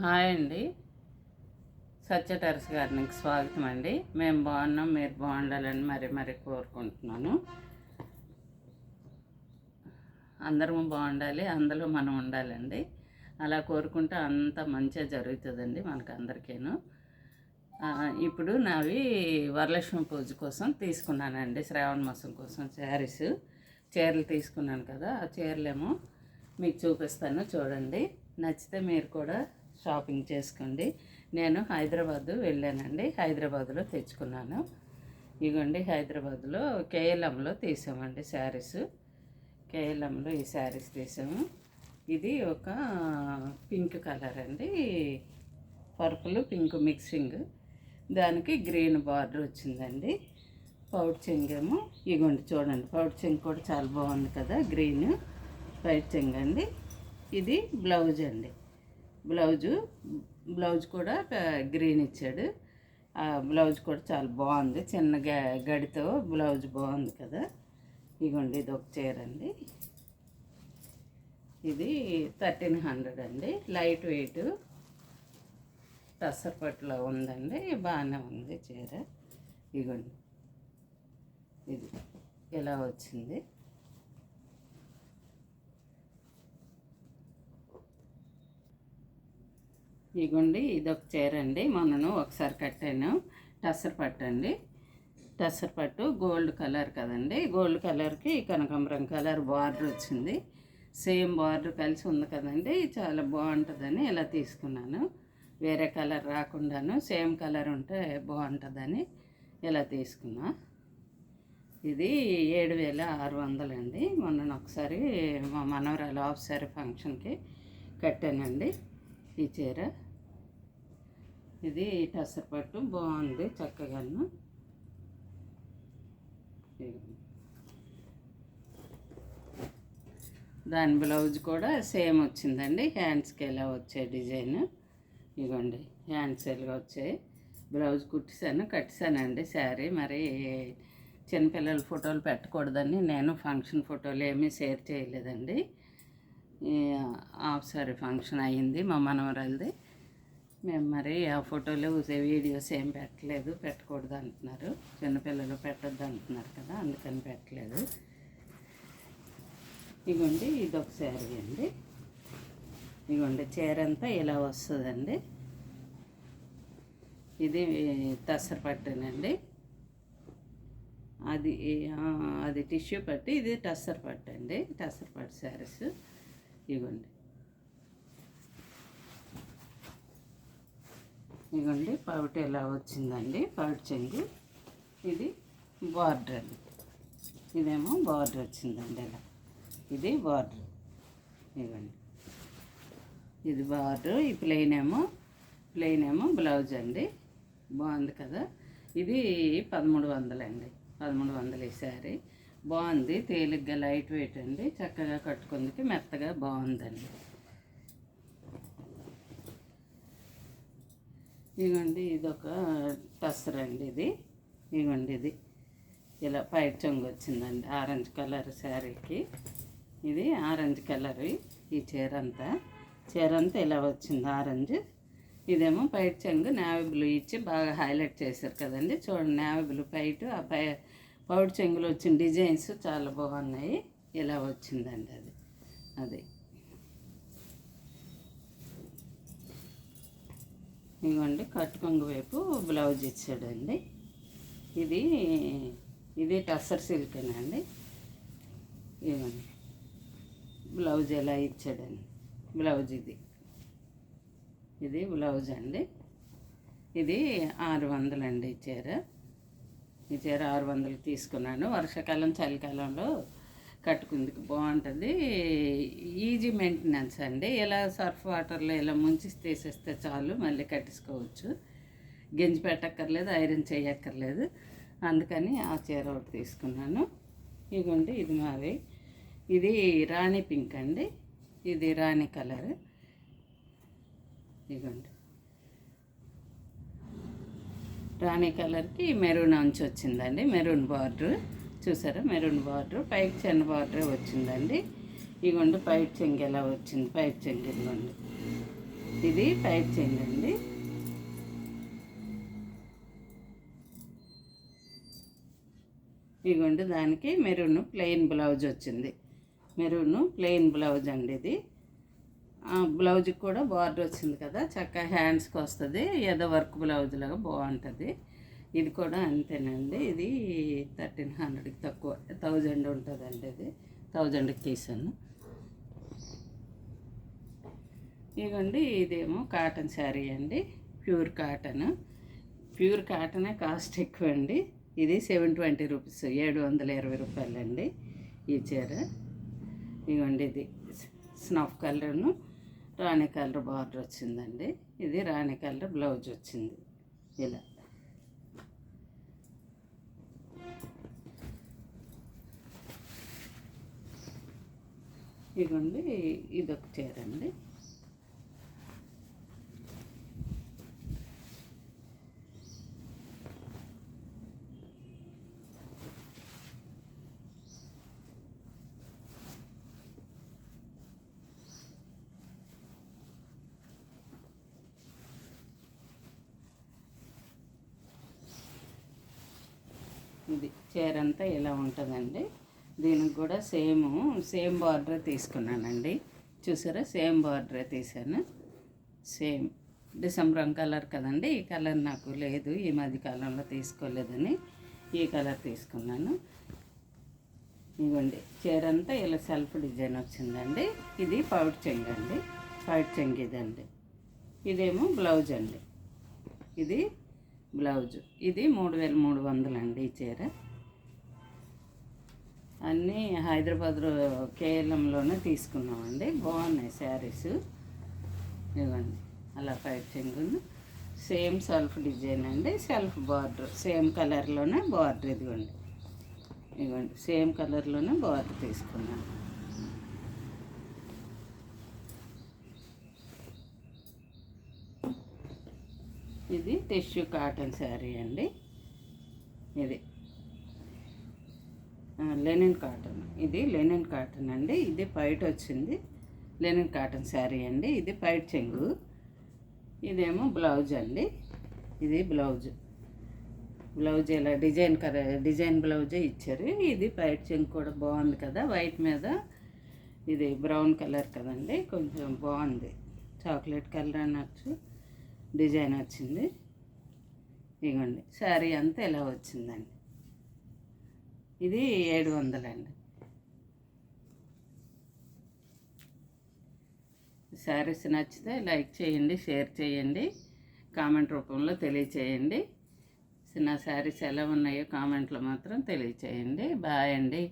Hi అండి. సత్య terrace గార్డెన్కి స్వాగతం అండి. మేము బాగున్నాం, మీరు బాగుండాలని మరీ కోరుకుంటున్నాను. అందరం బాగుండాలి, అందులో మనం ఉండాలండి. అలా కోరుకుంటే అంత మంచిగా జరుగుతుందండి మనకు అందరికీను. ఇప్పుడు నావి వరలక్ష్మి పూజ కోసం తీసుకున్నానండి, శ్రావణ మాసం కోసం చీరలు తీసుకున్నాను కదా. ఆ చీరలేమో మీకు చూపిస్తాను, చూడండి. నచ్చితే మీరు కూడా షాపింగ్ చేసుకోండి. నేను హైదరాబాద్ వెళ్ళానండి, హైదరాబాద్లో తెచ్చుకున్నాను. ఇగోండి, హైదరాబాద్లో కేఎల్ఎంలో తీసామండి శారీస్. కేఎల్ఎంలో ఈ శారీస్ తీసాము. ఇది ఒక పింక్ కలర్ అండి, పర్పుల్ పింక్ మిక్సింగ్, దానికి గ్రీన్ బార్డర్ వచ్చిందండి. పౌట్ చెంగేమో ఇగోండి, చూడండి. పౌట్ చెంగు కూడా చాలా బాగుంది కదా, గ్రీన్ పైట్ చెంగు అండి. ఇది బ్లౌజ్ అండి. బ్లౌజ్ కూడా గ్రీన్ ఇచ్చాడు. ఆ బ్లౌజ్ కూడా చాలా బాగుంది, చిన్న గడితో బ్లౌజ్ బాగుంది కదా. ఇగోండి, ఇది ఒక చీర అండి. ఇది 1300 అండి, లైట్ వెయిట్ టస్సర్ పట్టులో ఉందండి, బాగానే ఉంది చీర. ఇగోండి, ఇది ఇలా వచ్చింది. ఇగోండి, ఇదొక చీర అండి. మొన్నను ఒకసారి కట్టాను, టస్సర్ పట్టు అండి. టస్సర్ పట్టు గోల్డ్ కలర్ కదండి, గోల్డ్ కలర్కి కనకాంబరం కలర్ బార్డర్ వచ్చింది. సేమ్ బార్డర్ కలిసి ఉంది కదండి, చాలా బాగుంటుందని ఇలా తీసుకున్నాను. వేరే కలర్ రాకుండాను సేమ్ కలర్ ఉంటే బాగుంటుందని ఇలా తీసుకున్నా. ఇది 7600 అండి. మొన్న ఒకసారి మా మనవరాలు హాఫ్ సారీ ఫంక్షన్కి కట్టానండి ఈ చీర. ఇది టస్సర్ పట్టు బాగుంది, చక్కగాను. దాని బ్లౌజ్ కూడా సేమ్ వచ్చిందండి, హ్యాండ్స్కి ఎలా వచ్చే డిజైన్. ఇగోండి, హ్యాండ్స్ ఎలాగా వచ్చాయి. బ్లౌజ్ కట్టిసానండి శారీ. మరి చిన్నపిల్లల ఫోటోలు పెట్టకూడదని నేను ఫంక్షన్ ఫోటోలు ఏమీ షేర్ చేయలేదండి. హాఫ్ సారీ ఫంక్షన్ అయ్యింది మా మనవరాలది. మేము మరి ఆ ఫోటోలు వీడియోస్ ఏం పెట్టకూడదు అంటున్నారు, చిన్నపిల్లలు పెట్టద్దు అంటున్నారు కదా, అందుకని పెట్టలేదు. ఇగోండి, ఇదొక శారీ అండి. ఇగోండి, చీర అంతా ఇలా వస్తుందండి. ఇది టస్సర్ పట్టేనండి. అది టిష్యూ పట్టి, ఇది టస్సర్ పట్టు అండి, టస్సర్ పట్టు శారీస్. ఇగోండి, పౌట్ ఎలా వచ్చిందండి, పౌట్ చెంగు. ఇది బార్డర్ అండి, ఇదేమో బార్డర్ వచ్చిందండి ఇలా. ఇది బార్డర్. ఇవ్వండి, ఇది బార్డర్. ఈ ప్లెయిన్ ఏమో బ్లౌజ్ అండి. బాగుంది కదా. ఇది 1300 అండి, 1300 ఈ శారీ. బాగుంది, తేలిగ్గా లైట్ వెయిట్ అండి, చక్కగా కట్టుకుందుకు మెత్తగా బాగుందండి. ఇగోండి, ఇదొక టస్సర్ అండి. ఇగోండి, ఇది ఇలా పైట్ చెంగు వచ్చిందండి, ఆరెంజ్ కలర్ శారీకి. ఇది ఆరెంజ్ కలర్. ఈ చీర అంతా ఇలా వచ్చింది, ఆరెంజ్. ఇదేమో పైట్ చెంగు నేవీ బ్లూ ఇచ్చి బాగా హైలైట్ చేశారు కదండి. చూడండి, నేవీ బ్లూ పైట్, ఆ పౌట్ చెంగులో వచ్చిన డిజైన్స్ చాలా బాగున్నాయి. ఇలా వచ్చిందండి అది. ఇదిగోండి, కట్టుకొంగు వైపు బ్లౌజ్ ఇచ్చాడండి. ఇది టస్సర్ సిల్కేనండి. ఇదిగోండి, బ్లౌజ్ ఎలా ఇచ్చాడండి. బ్లౌజ్ ఇది బ్లౌజ్ అండి. ఇది 600 అండి ఈ చీర 600 తీసుకున్నాను. వర్షాకాలం చలికాలంలో కట్టుకుందుకు బాగుంటుంది, ఈజీ మెయింటెనెన్స్ అండి. ఇలా సర్ఫ్ వాటర్లో ఇలా ముంచి తీసేస్తే చాలు, మళ్ళీ కట్టేసుకోవచ్చు. గెంజి పెట్టక్కర్లేదు, ఐరన్ చేయక్కర్లేదు. అందుకని ఆ చీర ఒకటి తీసుకున్నాను. ఇదిగోండి, ఇది మాది. ఇది రాణి పింక్ అండి, ఇది రాణి కలర్. ఇదిగోండి, రాణి కలర్కి మెరూన్ అంచు వచ్చిందండి, మెరూన్ బార్డర్. చూసారా, మెరూన్ బార్డర్, పైకి చిన్న బార్డరే వచ్చిందండి. ఇగోండి, పైట్ చెంగు ఎలా వచ్చింది, పైట్ చెంగు. ఇదిగోండి, ఇది పైట్ చెంగండి. ఇదిగోండి దానికి మెరూన్ ప్లెయిన్ బ్లౌజ్ వచ్చింది. మెరూన్ ప్లెయిన్ బ్లౌజ్ అండి ఇది. బ్లౌజ్కి కూడా బార్డర్ వచ్చింది కదా, చక్కగా హ్యాండ్స్కి వస్తుంది. ఏదో వర్క్ బ్లౌజ్ లాగా బాగుంటుంది. ఇది కూడా అంతేనండి. ఇది 1300కి తక్కువ, 1000 ఉంటుందండి. ఇది 1000కి తీసాను. ఇదిగోండి ఇదేమో కాటన్ శారీ అండి, ప్యూర్ కాటన్. ప్యూర్ కాటనే కాస్ట్ ఎక్కువ అండి. ఇది 720 రూపీస్, 720 రూపాయలండి ఈ చీర. ఇదిగోండి ఇది స్నఫ్ కలర్ను రాణి కలర్ బార్డర్ వచ్చిందండి. ఇది రాణి కలర్ బ్లౌజ్ వచ్చింది. ఇలా ఇదిగోండి ఇదొక చీర అండి. ఇది చీర అంతా ఇలా ఉంటుందండి. దీనికి కూడా సేమ్ బార్డరే తీసుకున్నానండి. చూసారా, సేమ్ బార్డరే తీసాను. సేమ్ డిసెంబర్ కలర్ కదండి. ఈ కలర్ నాకు లేదు, ఈ మధ్య కాలంలో తీసుకోలేదని ఈ కలర్ తీసుకున్నాను. ఇవ్వండి చీర అంతా ఇలా సెల్ఫ్ డిజైన్ వచ్చిందండి. ఇది పౌట్ చెంగండి, పౌట్ చెంగు ఇదండి. ఇదేమో బ్లౌజ్ అండి. ఇది బ్లౌజ్. ఇది 3300 అండి ఈ చీర. అన్నీ హైదరాబాద్లో కేఎల్ఎంలోనే తీసుకున్నామండి. బాగున్నాయి శారీస్. ఇవ్వండి అలా పైట్ చెంగును, సేమ్ సెల్ఫ్ డిజైన్ అండి, సెల్ఫ్ బార్డర్, సేమ్ కలర్లోనే బార్డర్. ఇదిగోండి ఇవ్వండి సేమ్ కలర్లోనే బార్డర్ తీసుకున్నాను. ఇది టిష్యూ కాటన్ శారీ అండి. ఇది లెనిన్ కాటన్. ఇది లెనిన్ కాటన్ అండి. ఇది పైట్ వచ్చింది, లెనిన్ కాటన్ శారీ అండి. ఇది పైట్ చెంగు. ఇదేమో బ్లౌజ్ అండి. ఇది బ్లౌజ్ ఇలా డిజైన్ బ్లౌజే ఇచ్చారు. ఇది పైట్ చెంగు కూడా బాగుంది కదా, వైట్ మీద ఇది బ్రౌన్ కలర్ కదండి, కొంచెం బాగుంది. చాక్లెట్ కలర్ అనొచ్చు, డిజైన్ వచ్చింది. ఇదిగోండి శారీ అంతా ఇలా వచ్చిందండి. ఇది 700 అండి. శారీస్ నచ్చితే లైక్ చేయండి, షేర్ చేయండి, కామెంట్ రూపంలో తెలియచేయండి. నా శారీస్ ఎలా ఉన్నాయో కామెంట్లో మాత్రం తెలియచేయండి. బాయ్ అండి.